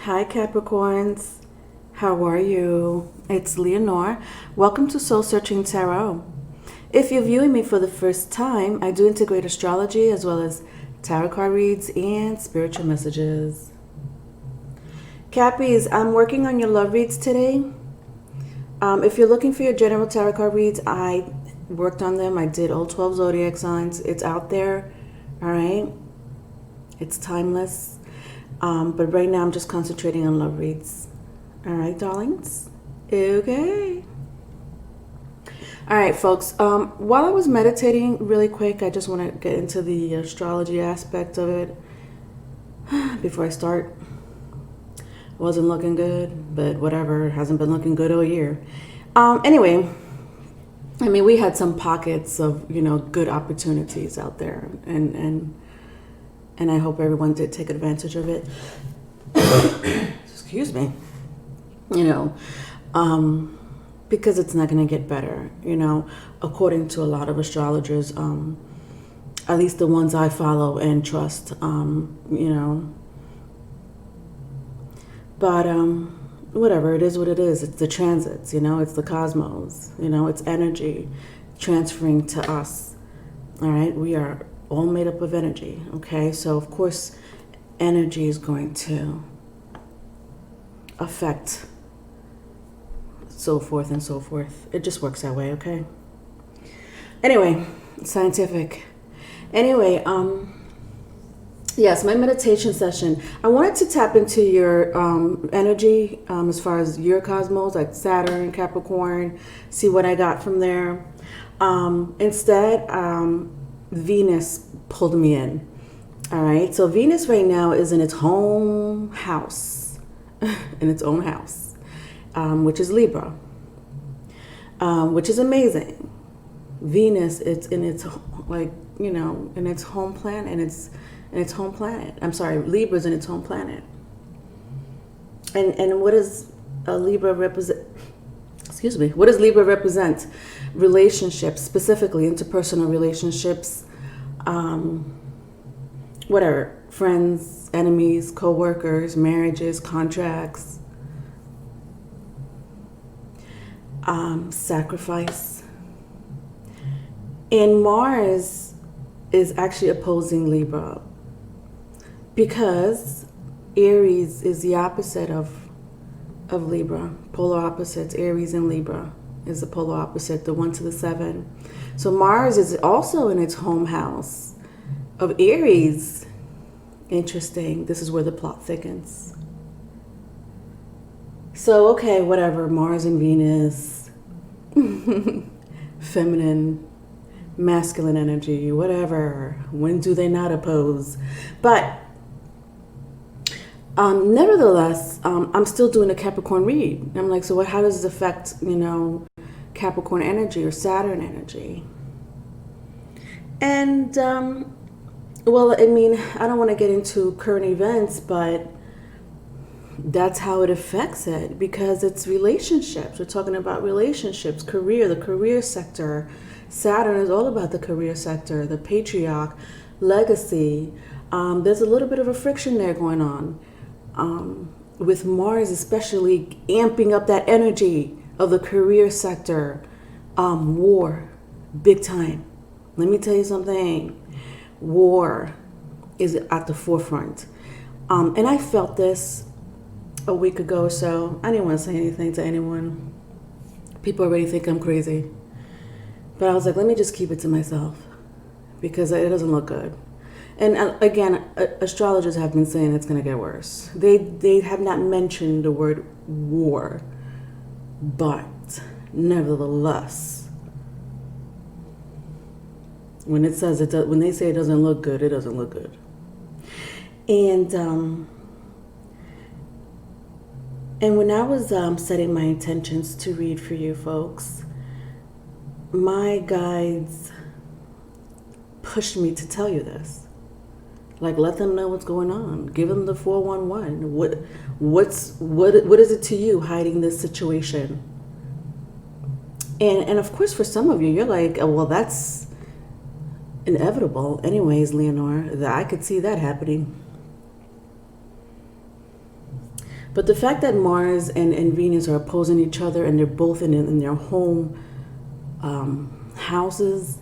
Hi Capricorns, how are you? It's Leonore. Welcome to Soul Searching Tarot. If you're viewing me for the first time, I do integrate astrology as well as tarot card reads and spiritual messages. Cappies, I'm working on your love reads today. If you're looking for your general tarot card reads, I worked on them. I did all 12 zodiac signs. It's out there, all right? It's timeless. But right now I'm just concentrating on love reads. All right, darlings? Okay. All right, folks. While I was meditating really quick, I just want to get into the astrology aspect of it before I start. Wasn't looking good, but whatever. Hasn't been looking good all year. Anyway, I mean, we had some pockets of, good opportunities out there, and I hope everyone did take advantage of it. Excuse me. Because it's not going to get better, according to a lot of astrologers, at least the ones I follow and trust, But whatever, it is what it is. It's the transits, it's the cosmos, it's energy transferring to us. All right, we are all made up of energy, okay? So, of course, energy is going to affect so forth and so forth. It just works that way, okay? Anyway, scientific. Anyway, yes, my meditation session. I wanted to tap into your energy as far as your cosmos, like Saturn, Capricorn, see what I got from there. Instead, Venus pulled me in. All right, so Venus right now is in its home house, in its own house, which is Libra, which is amazing. Venus, it's in its in its home planet, and its home planet. I'm sorry, Libra's in its home planet. And what does a Libra represent? Excuse me. What does Libra represent? Relationships, specifically interpersonal relationships, whatever, friends, enemies, co-workers, marriages, contracts, sacrifice. And Mars is actually opposing Libra because Aries is the opposite of Libra. Polar opposites, Aries and Libra is the polar opposite, the 1 to the 7. So Mars is also in its home house of Aries. Interesting. This is where the plot thickens. So, okay, whatever. Mars and Venus. Feminine, masculine energy, whatever. When do they not oppose? But nevertheless, I'm still doing a Capricorn read. I'm like, so how does this affect, Capricorn energy or Saturn energy? And, well, I mean, I don't want to get into current events, but that's how it affects it, because it's relationships. We're talking about relationships, career, the career sector. Saturn is all about the career sector, the patriarch, legacy. There's a little bit of a friction there going on. With Mars especially amping up that energy of the career sector. War, big time. Let me tell you something. War is at the forefront. And I felt this a week ago or so. I didn't want to say anything to anyone. People already think I'm crazy. But I was like, let me just keep it to myself because it doesn't look good. And again, astrologers have been saying it's going to get worse. They have not mentioned the word war, but nevertheless, when it says it, when they say it doesn't look good, it doesn't look good. And when I was setting my intentions to read for you folks, my guides pushed me to tell you this. Like, let them know what's going on. Give them the 411. What is it to you hiding this situation? And of course, for some of you, you're like, oh, well, that's inevitable. Anyways, Leonore, I could see that happening. But the fact that Mars and Venus are opposing each other and they're both in their home houses,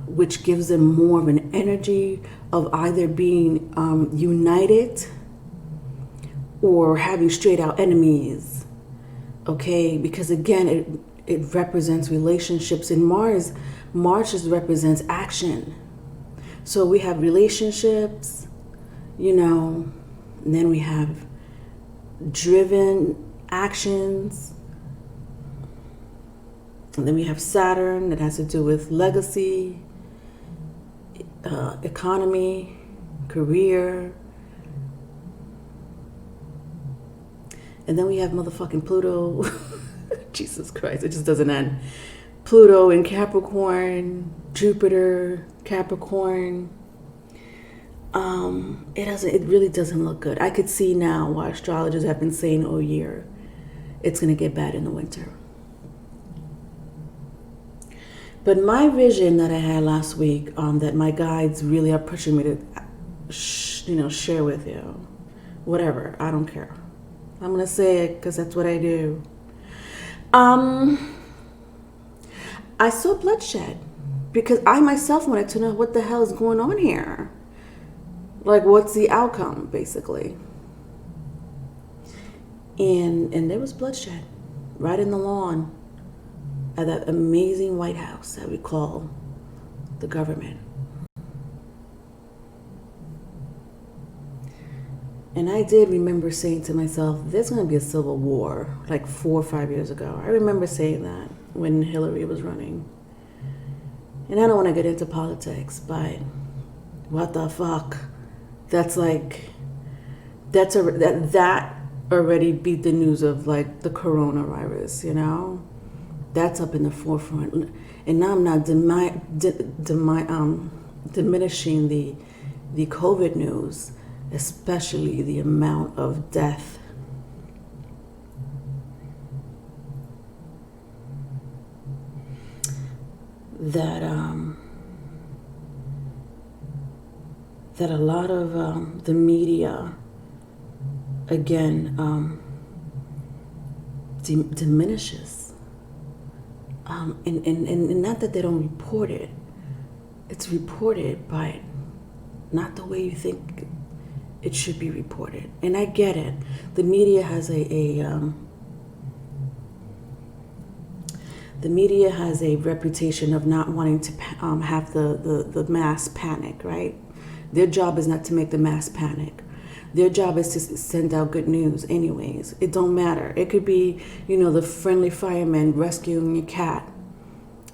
which gives them more of an energy of either being united or having straight out enemies. Okay, because again, it represents relationships. And Mars just represents action. So we have relationships, and then we have driven actions. And then we have Saturn that has to do with legacy, economy, career. And then we have motherfucking Pluto. Jesus Christ, it just doesn't end. Pluto in Capricorn, Jupiter, Capricorn. It really doesn't look good. I could see now why astrologers have been saying all year it's going to get bad in the winter. But my vision that I had last week, that my guides really are pushing me to, share with you, whatever, I don't care. I'm going to say it because that's what I do. I saw bloodshed because I myself wanted to know what the hell is going on here. Like, what's the outcome, basically? And there was bloodshed right in the lawn at that amazing White House that we call the government. And I did remember saying to myself, there's going to be a civil war, like 4 or 5 years ago. I remember saying that when Hillary was running. And I don't want to get into politics, but what the fuck? That's like, that already beat the news of like the coronavirus, That's up in the forefront. And now I'm not diminishing the COVID news, especially the amount of death. That a lot of the media, again, diminishes. And not that they don't report it. It's reported, but not the way you think it should be reported. And I get it. The media has a reputation of not wanting to have the mass panic, right? Their job is not to make the mass panic. Their job is to send out good news anyways. It don't matter. It could be, the friendly fireman rescuing your cat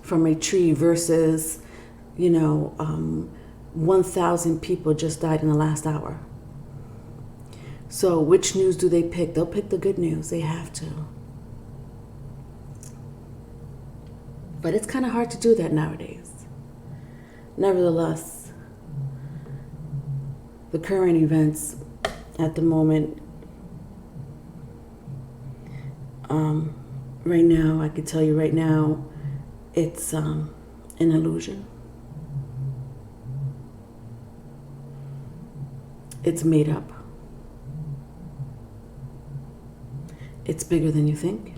from a tree versus, 1,000 people just died in the last hour. So which news do they pick? They'll pick the good news. They have to. But it's kind of hard to do that nowadays. Nevertheless, the current events at the moment, right now, I can tell you right now, it's an illusion. It's made up. It's bigger than you think.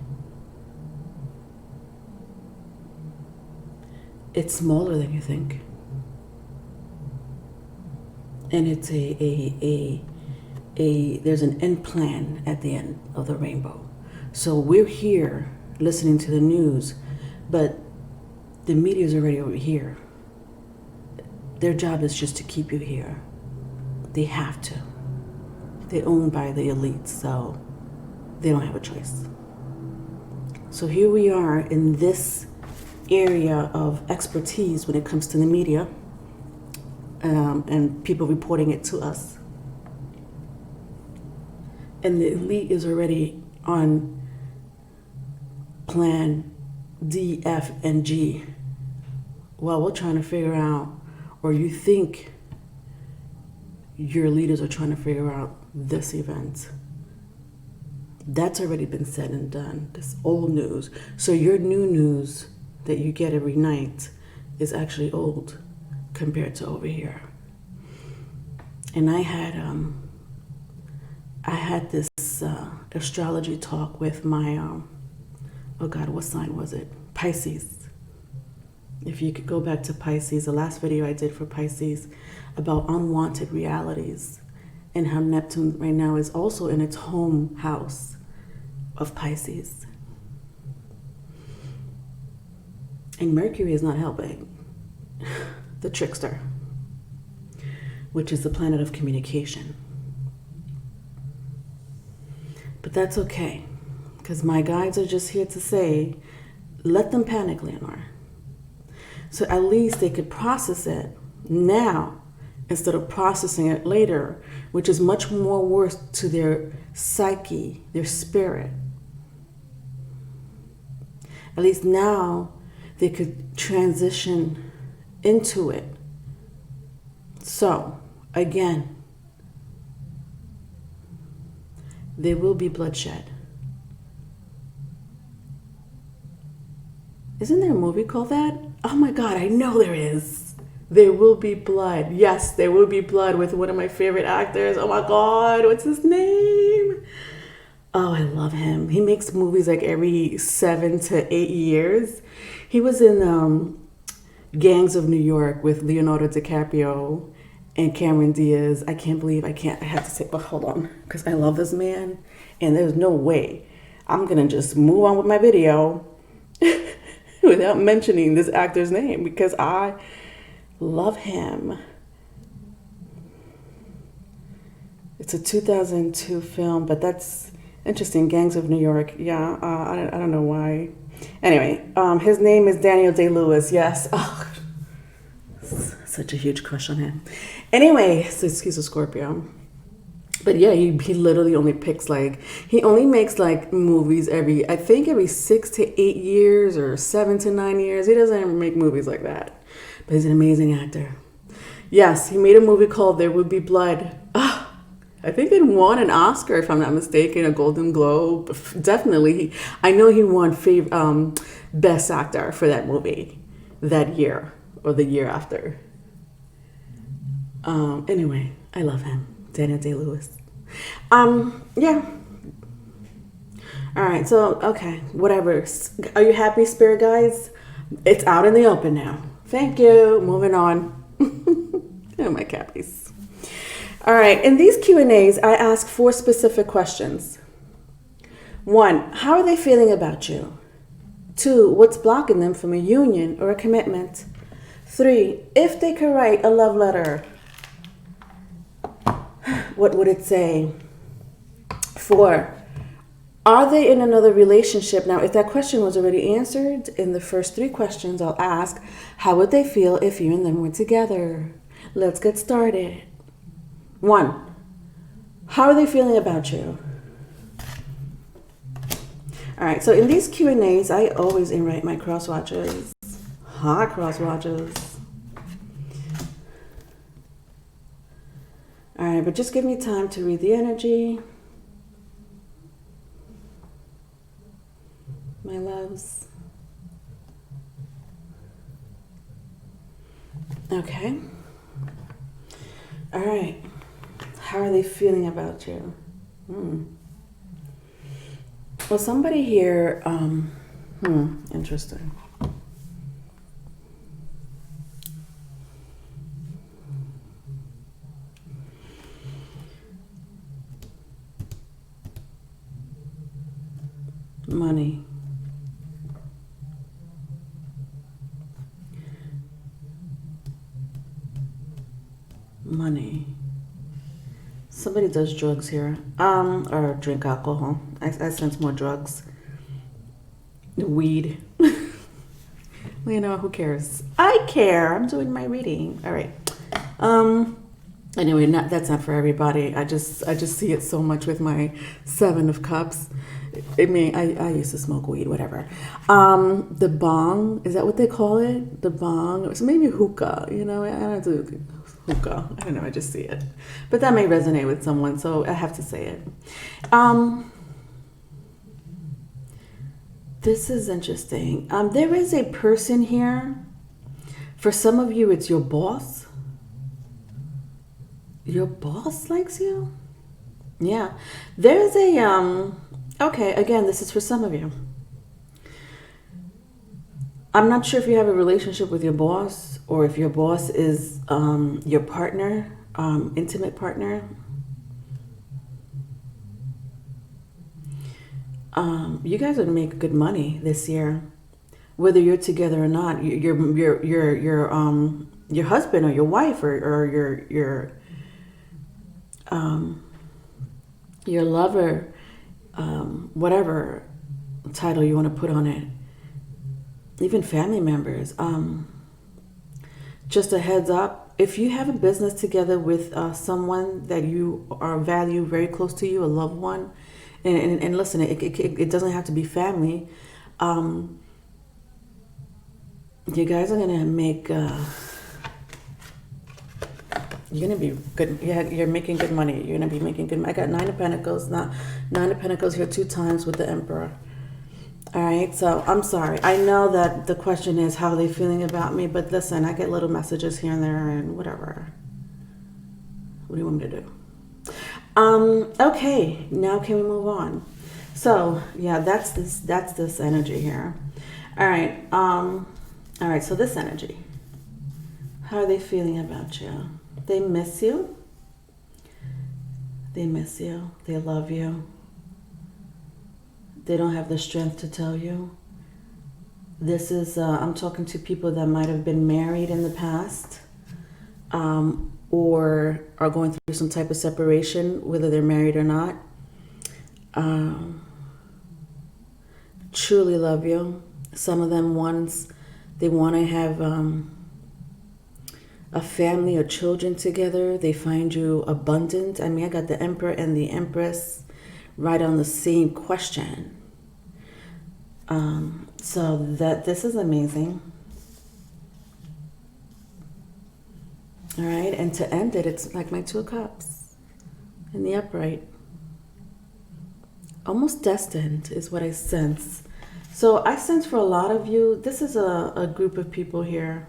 It's smaller than you think. And it's there's an end plan at the end of the rainbow. So we're here listening to the news, but the media's already over here. Their job is just to keep you here. They have to. They're owned by the elites, so they don't have a choice. So here we are in this area of expertise when it comes to the media, and people reporting it to us. And the elite is already on plan D, F, and G. Well, we're trying to figure out, or you think your leaders are trying to figure out this event. That's already been said and done. This old news. So your new news that you get every night is actually old compared to over here. And I had I had this astrology talk with my, oh God, what sign was it? Pisces. If you could go back to Pisces, the last video I did for Pisces about unwanted realities and how Neptune right now is also in its home house of Pisces. And Mercury is not helping. The trickster, which is the planet of communication. But that's okay, because my guides are just here to say, let them panic, Leonore. So at least they could process it now instead of processing it later, which is much more worse to their psyche, their spirit. At least now they could transition into it. So, again, there will be bloodshed. Isn't there a movie called that? Oh my God, I know there is. There will be blood. Yes, there will be blood with one of my favorite actors. Oh my God, what's his name? Oh, I love him. He makes movies like every 7 to 8 years. He was in Gangs of New York with Leonardo DiCaprio and Cameron Diaz. I have to say, but hold on, because I love this man, and there's no way I'm gonna just move on with my video without mentioning this actor's name, because I love him. It's a 2002 film, but that's interesting. Gangs of New York. Yeah, I don't know why. Anyway, his name is Daniel Day-Lewis. Yes. Oh, such a huge crush on him. Anyway, so he's a Scorpio. But yeah, he literally only picks he only makes movies every 6 to 8 years or 7 to 9 years. He doesn't make movies like that. But he's an amazing actor. Yes, he made a movie called There Would Be Blood. I think it won an Oscar, if I'm not mistaken, a Golden Globe. Definitely. I know he won Best Actor for that movie that year or the year after. Anyway, I love him. Daniel Day-Lewis. Yeah. All right, so, okay, whatever. Are you happy, spirit guides? It's out in the open now. Thank you. Moving on. Oh, my cappies. All right, in these Q&As, I ask 4 specific questions. 1, how are they feeling about you? 2, what's blocking them from a union or a commitment? 3, if they could write a love letter, what would it say? 4, are they in another relationship? Now, if that question was already answered in the first 3 questions, I'll ask, how would they feel if you and them were together? Let's get started. 1, how are they feeling about you? All right, so in these Q&As, I always invite my cross watchers. Hi, cross watchers. All right, but just give me time to read the energy. My loves. Okay. All right. How are they feeling about you? Well, somebody here, interesting. Money. Money. Somebody does drugs here, or drink alcohol. I sense more drugs. Weed. You know, who cares? I care. I'm doing my reading. All right. Anyway, that's not for everybody. I just see it so much with my 7 of Cups. I mean, I used to smoke weed, whatever. The bong, is that what they call it? The bong, so maybe hookah. You know, I don't do hookah. I don't know. I just see it, but that may resonate with someone, so I have to say it. This is interesting. There is a person here. For some of you, it's your boss. Your boss likes you? Yeah. There's a, okay, again, this is for some of you. I'm not sure if you have a relationship with your boss or if your boss is your partner, intimate partner. You guys are gonna make good money this year, whether you're together or not. Your husband or your wife or your lover, whatever title you want to put on it, even family members. Just a heads up, if you have a business together with someone that you are value very close to you, a loved one, and listen, it doesn't have to be family. You guys are gonna make. You're gonna be good. Yeah, you're making good money. You're gonna be making good money. I got Nine of Pentacles. Now, Nine of Pentacles here 2 times with the Emperor. All right, so I'm sorry. I know that the question is how are they feeling about me, but listen, I get little messages here and there and whatever. What do you want me to do? Okay, now can we move on? So yeah, that's this energy here. All right, so this energy. How are they feeling about you? They miss you. They miss you. They love you. They don't have the strength to tell you. This is, I'm talking to people that might have been married in the past, or are going through some type of separation, whether they're married or not. Truly love you. Some of them they want to have a family or children together. They find you abundant. I mean, I got the Emperor and the Empress right on the same question. So this is amazing. All right, and to end it, it's like my Two of Cups in the upright. Almost destined is what I sense. So I sense for a lot of you, this is a group of people here.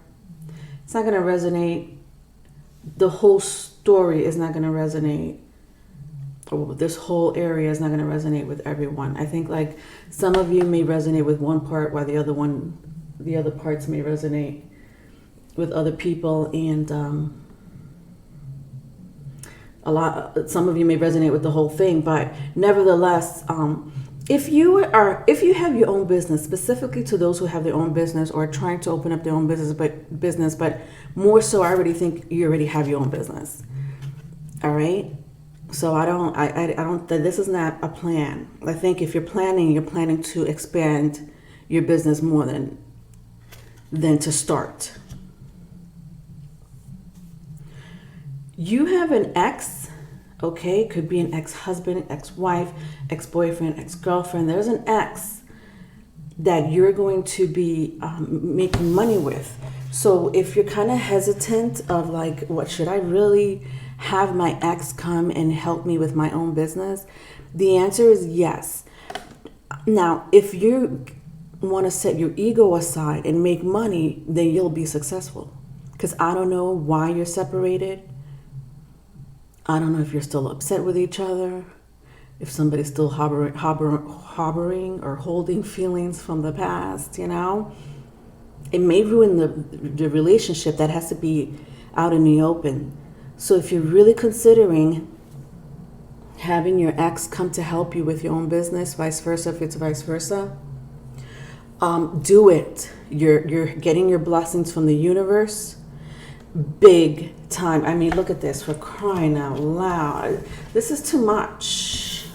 It's not going to resonate. The whole story is not going to resonate. Or this whole area is not going to resonate with everyone. I think like some of you may resonate with one part while the other parts may resonate with other people, and some of you may resonate with the whole thing. But nevertheless, if you have your own business, specifically to those who have their own business or trying to open up their own business, but more so, I already think you already have your own business. All right. So I don't. This is not a plan. I think if you're planning to expand your business more than to start. You have an ex, okay? Could be an ex-husband, ex-wife, ex-boyfriend, ex-girlfriend. There's an ex that you're going to be making money with. So if you're kind of hesitant of like, what should I really have my ex come and help me with my own business? The answer is yes. Now, if you want to set your ego aside and make money, then you'll be successful. Because I don't know why you're separated. I don't know if you're still upset with each other, if somebody's still harboring or holding feelings from the past, you know. It may ruin the relationship. That has to be out in the open. So if you're really considering having your ex come to help you with your own business, vice versa, if it's vice versa, do it. You're getting your blessings from the universe. Big time. I mean, look at this, for crying out loud. This is too much.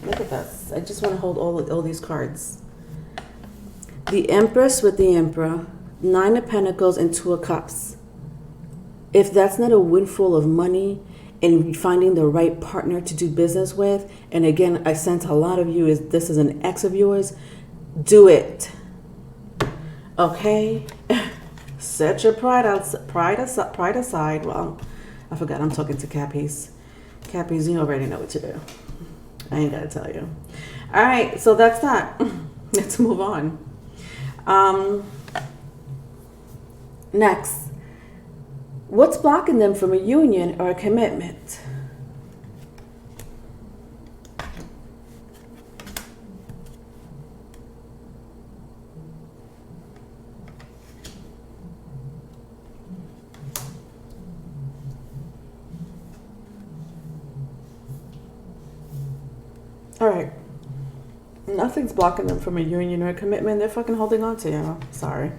Look at this. I just want to hold all these cards. The Empress with the Emperor, Nine of Pentacles and Two of Cups. If that's not a windfall of money and finding the right partner to do business with, and again, I sense a lot of you this is an ex of yours, do it. Okay? Set your pride aside. Well, I forgot I'm talking to Cappies. Cappies, you already know what to do. I ain't gotta tell you. All right, so that's that. Let's move on. Next, what's blocking them from a union or a commitment? All right. Nothing's blocking them from a union or a commitment. They're fucking holding on to you. Sorry.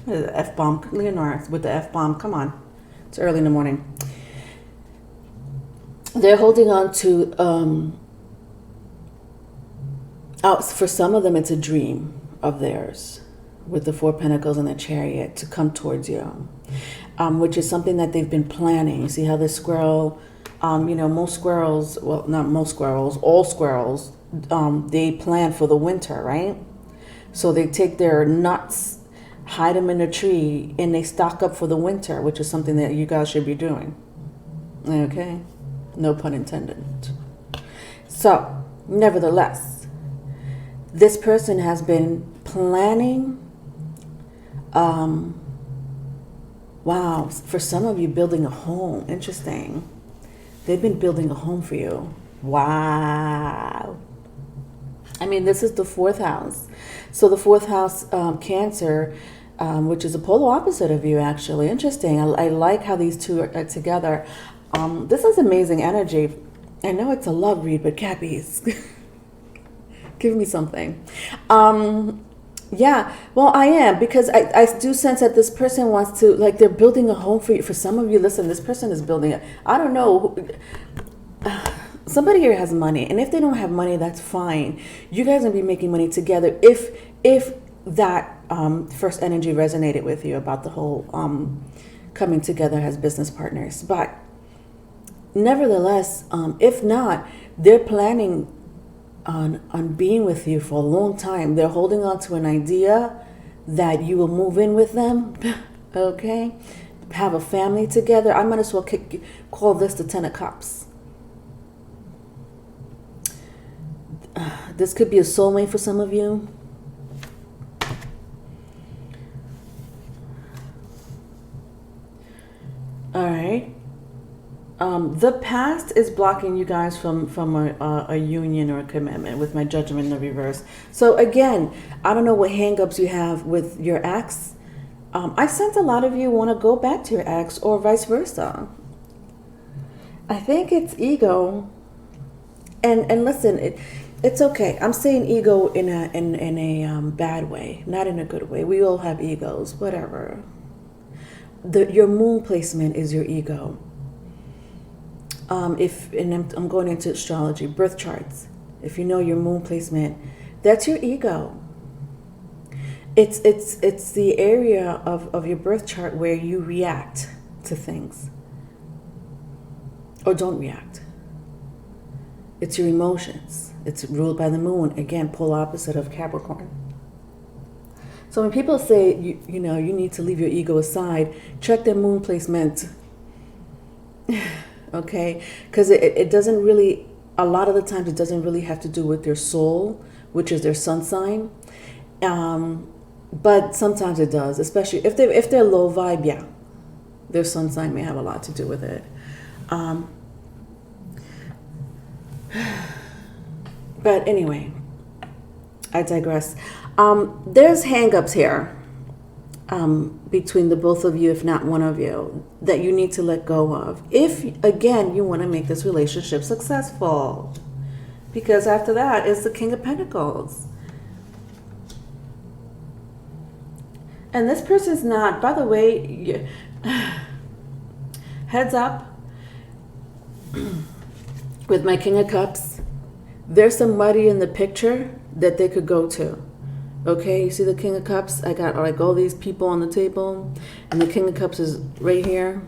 The F-bomb. Leonora with the F-bomb. Come on. It's early in the morning. They're holding on to, for some of them, it's a dream of theirs with the Four Pentacles and the Chariot to come towards you, which is something that they've been planning. You see how this squirrel, most squirrels, well, not most squirrels, all squirrels, they plan for the winter, right? So they take their nuts, hide them in a tree, and they stock up for the winter, which is something that you guys should be doing. Okay? No pun intended. So, nevertheless, this person has been planning, wow, for some of you, building a home. Interesting. They've been building a home for you. Wow. I mean, this is the fourth house. So the fourth house, Cancer, which is a polar opposite of you, actually. Interesting. I like how these two are together. This is amazing energy. I know it's a love read, but Cappies, give me something. Yeah, well, I am, because I do sense that this person wants to, like, they're building a home for you. For some of you, listen, this person is building it. I don't know. Somebody here has money, and if they don't have money, that's fine. You guys will be making money together if that first energy resonated with you about the whole coming together as business partners. But nevertheless, if not, they're planning on being with you for a long time. They're holding on to an idea that you will move in with them, okay? Have a family together. I might as well call this the Ten of Cups. This could be a soulmate for some of you. All right. The past is blocking you guys from a union or a commitment with my Judgment in the reverse. So again, I don't know what hangups you have with your ex. I sense a lot of you want to go back to your ex or vice versa. I think it's ego. And listen, it's okay. I'm saying ego in a bad way, not in a good way. We all have egos, whatever. Your moon placement is your ego. I'm going into astrology, birth charts. If you know your moon placement, that's your ego. It's the area of your birth chart where you react to things or don't react. It's your emotions. It's ruled by the moon. Again, polar opposite of Capricorn. So when people say you need to leave your ego aside, check their moon placement. Okay, because it doesn't really, a lot of the times it doesn't really have to do with their soul, which is their sun sign. But sometimes it does, especially if they're low vibe. Yeah, their sun sign may have a lot to do with it. But anyway, I digress. There's hangups here between the both of you, if not one of you, that you need to let go of. If, again, you want to make this relationship successful. Because after that is the King of Pentacles. And this person's not, by the way, heads up, with my King of Cups, there's somebody in the picture that they could go to. Okay, you see the King of Cups? I got like all these people on the table, and the King of Cups is right here,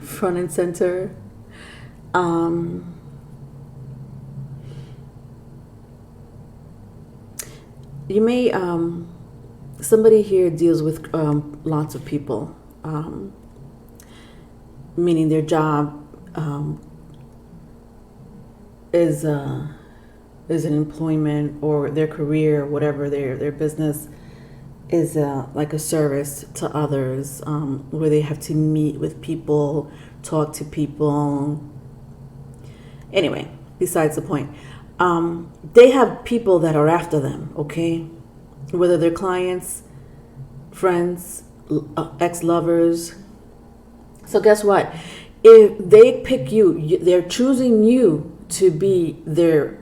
front and center. You may, somebody here deals with lots of people, meaning their job is an employment, or their career, whatever their business is, like a service to others, where they have to meet with people, talk to people. Anyway, besides the point. They have people that are after them, okay? Whether they're clients, friends, ex-lovers. So guess what? If they pick you, they're choosing you to be their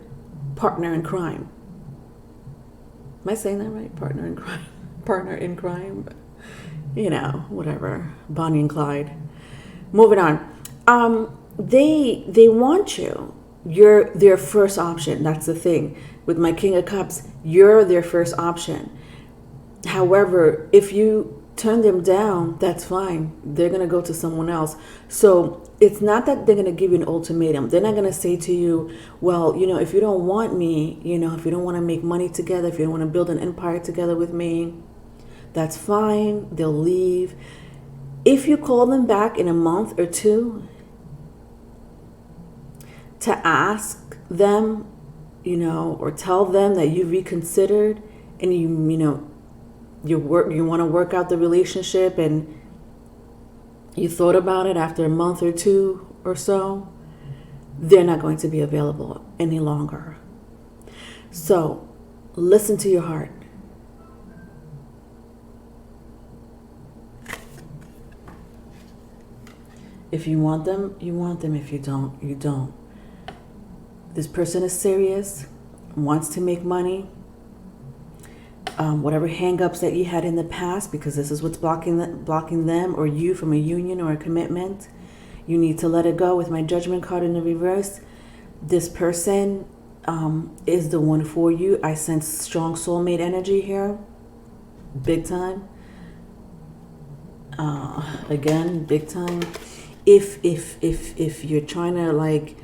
partner in crime. Am I saying that right? Partner in crime. Partner in crime. You know, whatever. Bonnie and Clyde. Moving on. They want you. You're their first option. That's the thing. With my King of Cups, you're their first option. However, if you turn them down, that's fine. They're going to go to someone else. So it's not that they're going to give you an ultimatum. They're not going to say to you, well, you know, if you don't want me, you know, if you don't want to make money together, if you don't want to build an empire together with me, that's fine. They'll leave. If you call them back in a month or two to ask them, you know, or tell them that you reconsidered and you want to work out the relationship and you thought about it after a month or two or so, they're not going to be available any longer. So listen to your heart. If you want them, you want them. If you don't, you don't. This person is serious, wants to make money. Whatever hang-ups that you had in the past, because this is what's blocking them or you from a union or a commitment, you need to let it go. With my Judgment card in the reverse, this person is the one for you. I sense strong soulmate energy here, big time. Again, big time. If you're trying to like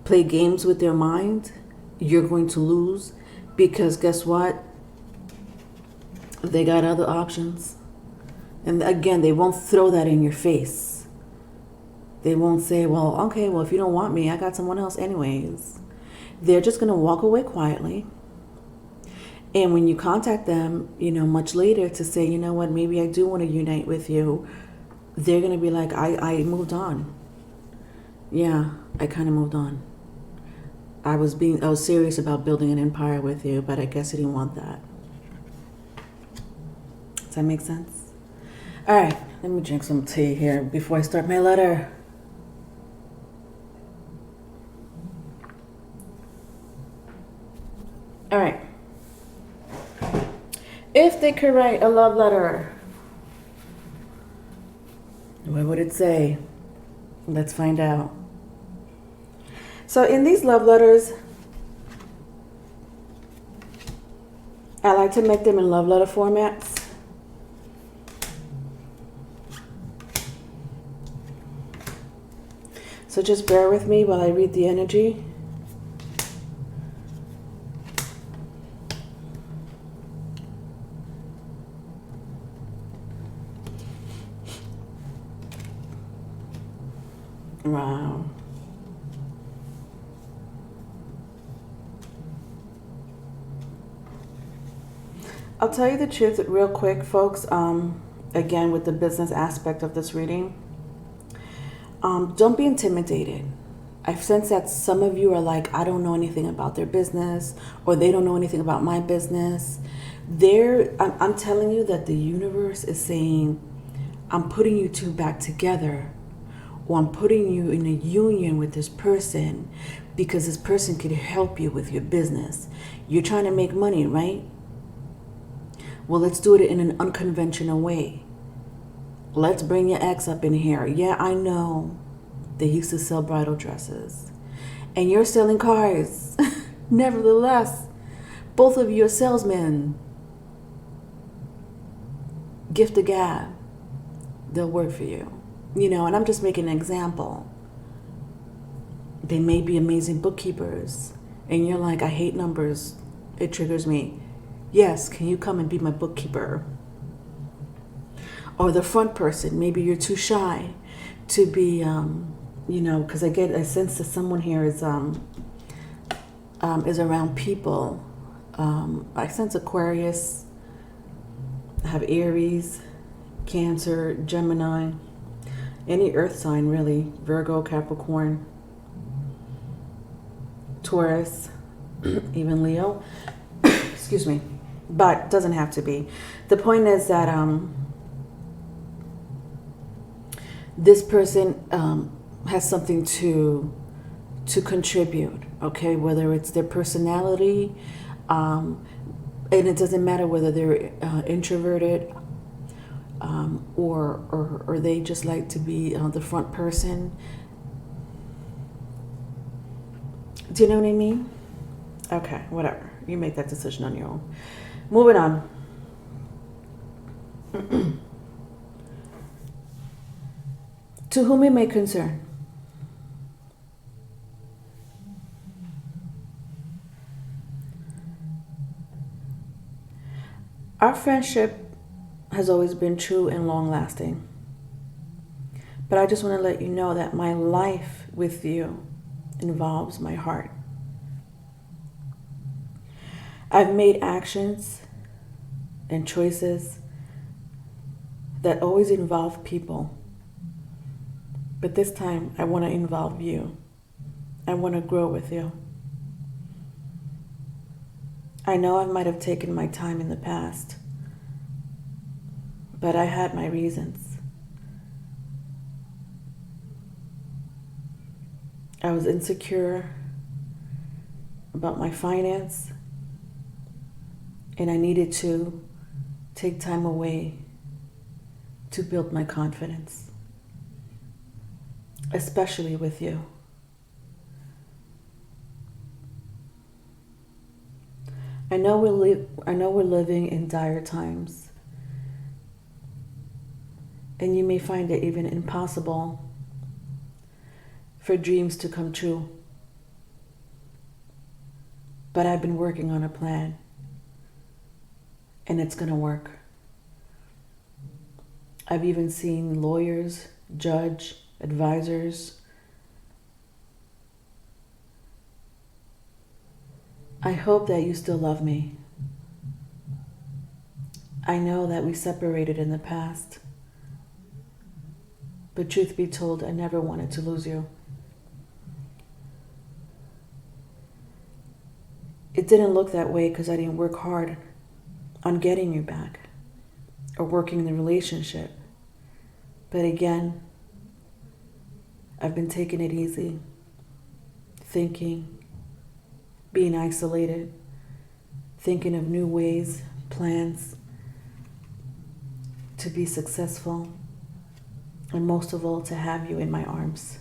play games with their mind, you're going to lose, because guess what? They got other options. And again, they won't throw that in your face. They won't say, well, okay, well, if you don't want me, I got someone else anyways. They're just going to walk away quietly. And when you contact them, you know, much later to say, you know what, maybe I do want to unite with you, they're going to be like, I moved on. Yeah, I kind of moved on. I was serious about building an empire with you, but I guess I didn't want that. Does that make sense? All right, let me drink some tea here before I start my letter. All right. If they could write a love letter, what would it say? Let's find out. So in these love letters, I like to make them in love letter formats. So just bear with me while I read the energy. Wow. I'll tell you the truth real quick, folks. Again, with the business aspect of this reading. Don't be intimidated. I've sensed that some of you are like, I don't know anything about their business, or they don't know anything about my business. I'm telling you that the universe is saying, I'm putting you two back together, or I'm putting you in a union with this person because this person could help you with your business. You're trying to make money, right? Well, let's do it in an unconventional way. Let's bring your ex up in here. Yeah, I know they used to sell bridal dresses. And you're selling cars. Nevertheless, both of you are salesmen. Gift a gab. They'll work for you. You know, and I'm just making an example. They may be amazing bookkeepers. And you're like, I hate numbers. It triggers me. Yes, can you come and be my bookkeeper? Or the front person, maybe you're too shy to be, you know, because I sense that someone here is around people. I sense Aquarius, I have Aries, Cancer, Gemini, any earth sign really, Virgo, Capricorn, Taurus, even Leo. Excuse me, but doesn't have to be. The point is that this person has something to to contribute, okay? Whether it's their personality, and it doesn't matter whether they're introverted, or they just like to be the front person. Do you know what I mean? Okay, whatever. You make that decision on your own. Moving on. To whom it may concern. Our friendship has always been true and long lasting. But I just want to let you know that my life with you involves my heart. I've made actions and choices that always involve people. But this time, I want to involve you. I want to grow with you. I know I might have taken my time in the past, but I had my reasons. I was insecure about my finance, and I needed to take time away to build my confidence, especially with you. I know we're living in dire times, and you may find it even impossible for dreams to come true. But I've been working on a plan, and it's going to work. I've even seen lawyers, judge, advisors. I hope that you still love me. I know that we separated in the past, but truth be told, I never wanted to lose you. It didn't look that way because I didn't work hard on getting you back or working the relationship. But again, I've been taking it easy, thinking, being isolated, thinking of new ways, plans to be successful, and most of all, to have you in my arms.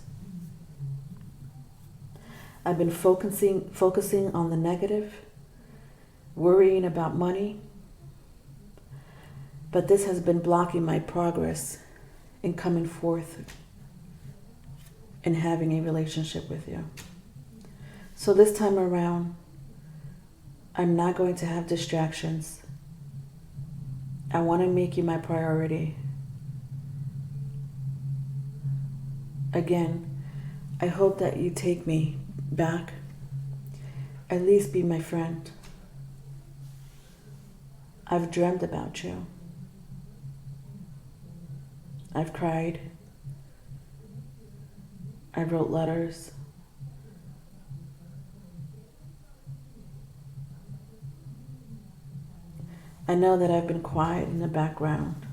I've been focusing on the negative, worrying about money, but this has been blocking my progress in coming forth and having a relationship with you. So this time around, I'm not going to have distractions. I want to make you my priority. Again, I hope that you take me back. At least be my friend. I've dreamt about you. I've cried. I wrote letters. I know that I've been quiet in the background,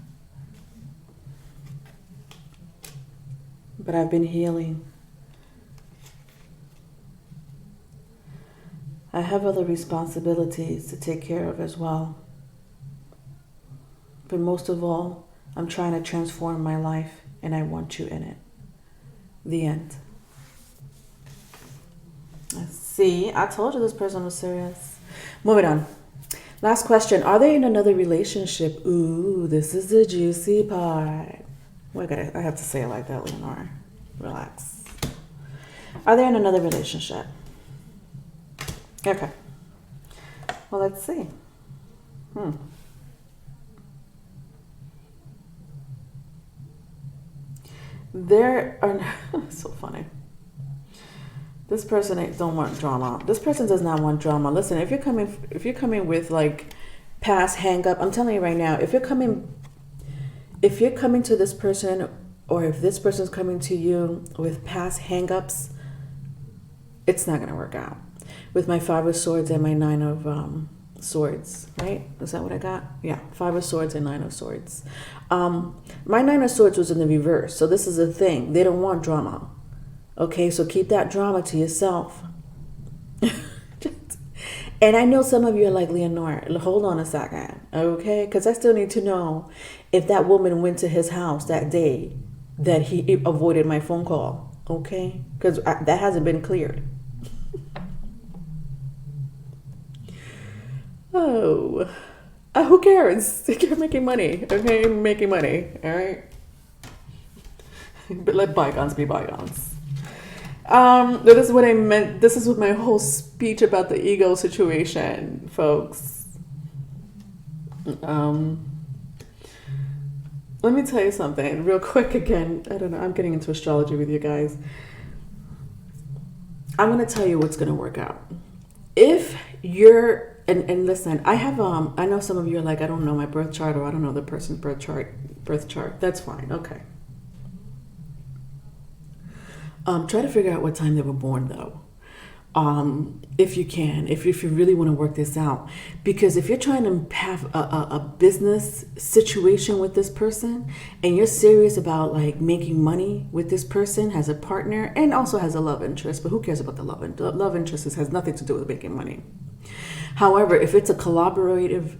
but I've been healing. I have other responsibilities to take care of as well. But most of all, I'm trying to transform my life, and I want you in it. The end. Let's see. I told you this person was serious. Moving on. Last question. Are they in another relationship? Ooh, this is the juicy part. Well, I have to say it like that, Leonora. Relax. Are they in another relationship? Okay. Well, let's see. There are so funny. This person don't want drama. This person does not want drama. Listen, if you're coming with like past hang up, I'm telling you right now, if you're coming to this person, or if this person's coming to you with past hang ups, it's not gonna work out. With my 5 of Swords and my 9 of Swords, right? Is that what I got? Yeah, 5 of Swords and 9 of Swords. My 9 of Swords was in the reverse, so this is a thing. They don't want drama. Okay, so keep that drama to yourself. And I know some of you are like, Leonore, hold on a second, okay? Because I still need to know if that woman went to his house that day that he avoided my phone call, okay? Because that hasn't been cleared. Oh, who cares? You're making money, okay? Making money, all right? But let bygones be bygones. This is what I meant. This is what my whole speech about the ego situation, folks. Let me tell you something real quick again. I don't know. I'm getting into astrology with you guys. I'm going to tell you what's going to work out. If you're, and listen, I have, I know some of you are like, I don't know my birth chart, or I don't know the person's birth chart. That's fine. Okay. Try to figure out what time they were born, though, if you can, if you really want to work this out. Because if you're trying to have a business situation with this person, and you're serious about like making money with this person, has a partner, and also has a love interest, but who cares about the love interest? This has nothing to do with making money. However, if it's a collaborative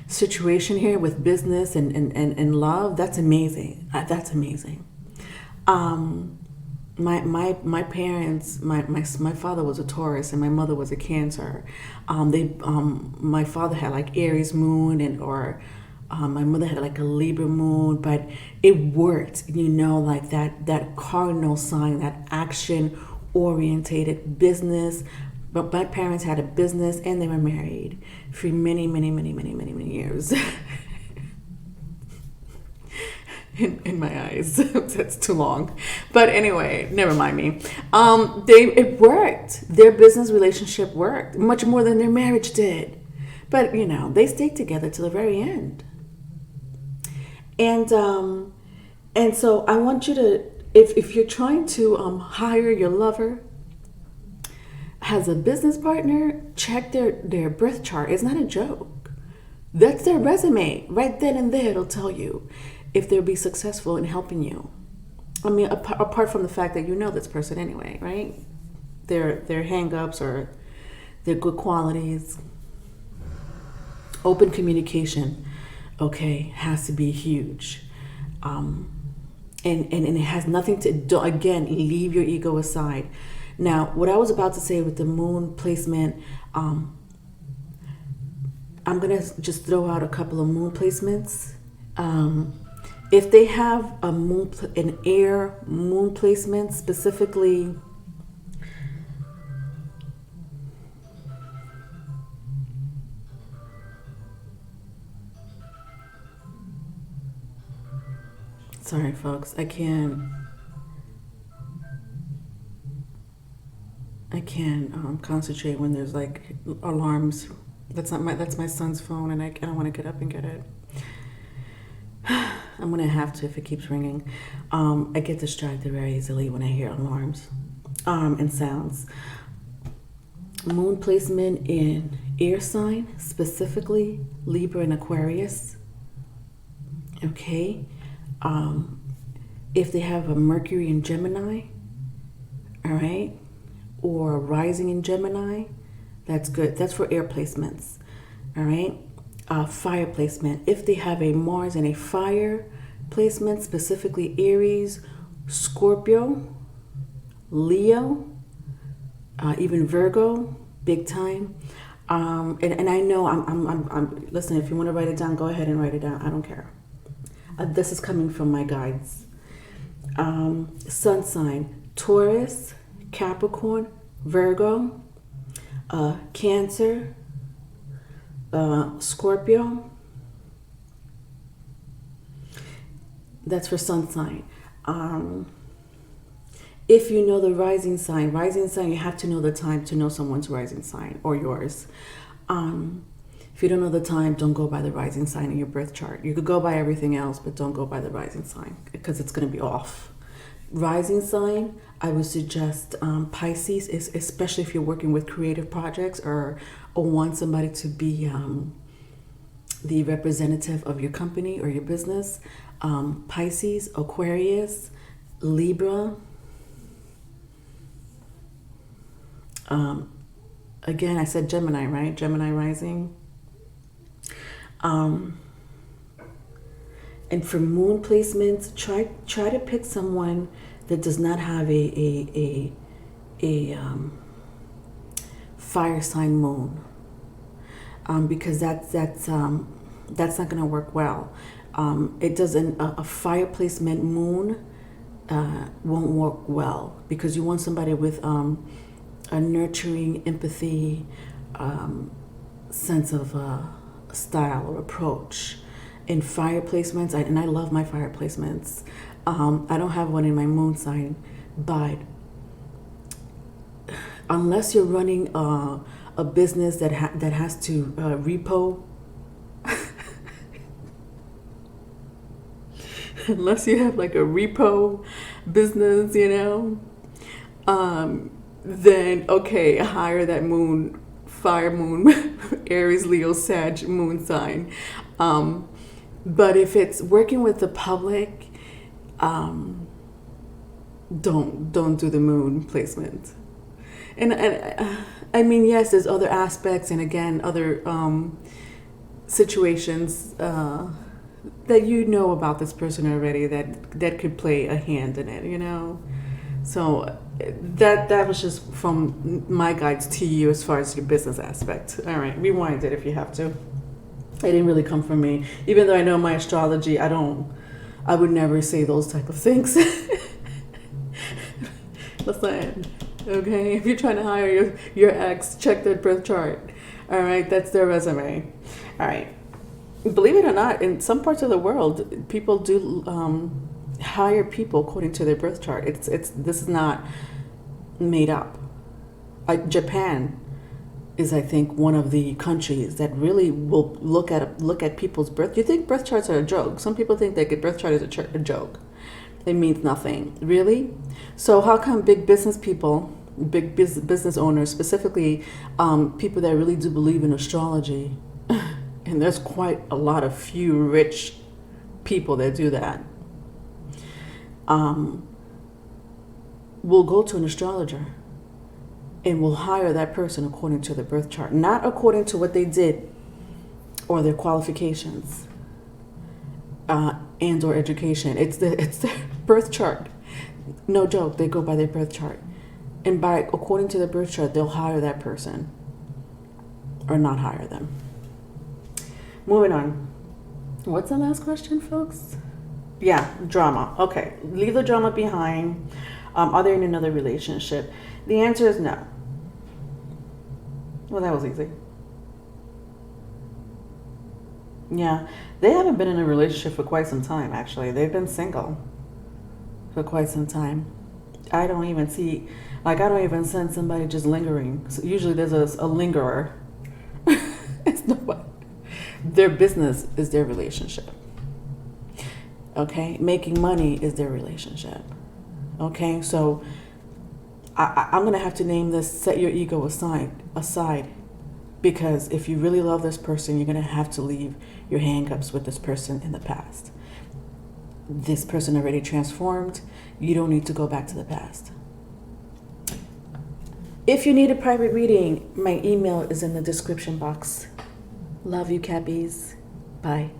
situation here with business and love, that's amazing. That's amazing. My parents, my father was a Taurus and my mother was a Cancer. My father had like Aries moon, or my mother had like a Libra moon, but it worked, like that cardinal sign, that action orientated business. But my parents had a business and they were married for many years. In my eyes. That's too long. But anyway, never mind me. It worked. Their business relationship worked much more than their marriage did. But they stayed together till the very end. And so I want you to, if you're trying to hire your lover, has a business partner, check their birth chart. It's not a joke. That's their resume. Right then and there, it'll tell you if they'll be successful in helping you. I mean, apart from the fact that you know this person anyway, right? Their hang-ups or their good qualities. Open communication, okay, has to be huge. And it has nothing to do, again, leave your ego aside. Now, what I was about to say with the moon placement, I'm going to just throw out a couple of moon placements. If they have an air moon placement, specifically, sorry folks, I can't concentrate when there's like alarms. That's my son's phone, and I don't want to get up and get it. I'm gonna have to if it keeps ringing. I get distracted very easily when I hear alarms and sounds. Moon placement in air sign, specifically Libra and Aquarius. Okay. If they have a Mercury in Gemini, all right, or a rising in Gemini, that's good. That's for air placements, all right. Fire placement. If they have a Mars and a fire placement, specifically Aries, Scorpio, Leo, even Virgo, big time. And I know I'm listen, if you want to write it down, go ahead and write it down. I don't care. This is coming from my guides. Sun sign, Taurus, Capricorn, Virgo, Cancer, Scorpio. That's for sun sign. If you know the rising sign, you have to know the time to know someone's rising sign or yours. If you don't know the time, don't go by the rising sign in your birth chart. You could go by everything else, but don't go by the rising sign because it's going to be off. Rising sign, I would suggest Pisces, especially if you're working with creative projects or want somebody to be the representative of your company or your business. Pisces, Aquarius, Libra, Again, I said Gemini, right? Gemini rising. And for moon placements, try to pick someone that does not have a fire sign moon, because that's not going to work well. It doesn't a fire placement moon won't work well, because you want somebody with a nurturing empathy, sense of style or approach. In fire placements, and I love my fire placements. I don't have one in my moon sign, but unless you're running a business that has to repo, unless you have like a repo business, then okay, hire that moon, fire moon, Aries, Leo, Sag moon sign. But if it's working with the public, don't do the moon placement. And I mean, yes, there's other aspects, and again, other situations that you know about this person already that could play a hand in it, So that was just from my guides to you as far as your business aspect. All right, rewind it if you have to. It didn't really come from me, even though I know my astrology. I would never say those type of things. Listen, okay, if you're trying to hire your ex, check their birth chart. All right, that's their resume. All right, believe it or not, in some parts of the world, people do hire people according to their birth chart. This is not made up. Japan is, I think, one of the countries that really will look at people's birth. You think birth charts are a joke? Some people think that a birth chart is a joke. It means nothing, really. So how come big business people, business owners, specifically people that really do believe in astrology, and there's quite a lot of few rich people that do that, will go to an astrologer and will hire that person according to their birth chart, not according to what they did or their qualifications and or education. It's their birth chart. No joke, they go by their birth chart. And according to their birth chart, they'll hire that person or not hire them. Moving on. What's the last question, folks? Yeah, drama. Okay, leave the drama behind. Are they in another relationship? The answer is no. Well, that was easy. Yeah, they haven't been in a relationship for quite some time, actually. They've been single for quite some time. I don't even sense somebody just lingering. So usually there's a lingerer. It's nobody. Their business is their relationship. Okay, making money is their relationship. Okay, so I'm going to have to name this, set your ego aside, because if you really love this person, you're going to have to leave your hangups with this person in the past. This person already transformed. You don't need to go back to the past. If you need a private reading, my email is in the description box. Love you, Cappies. Bye.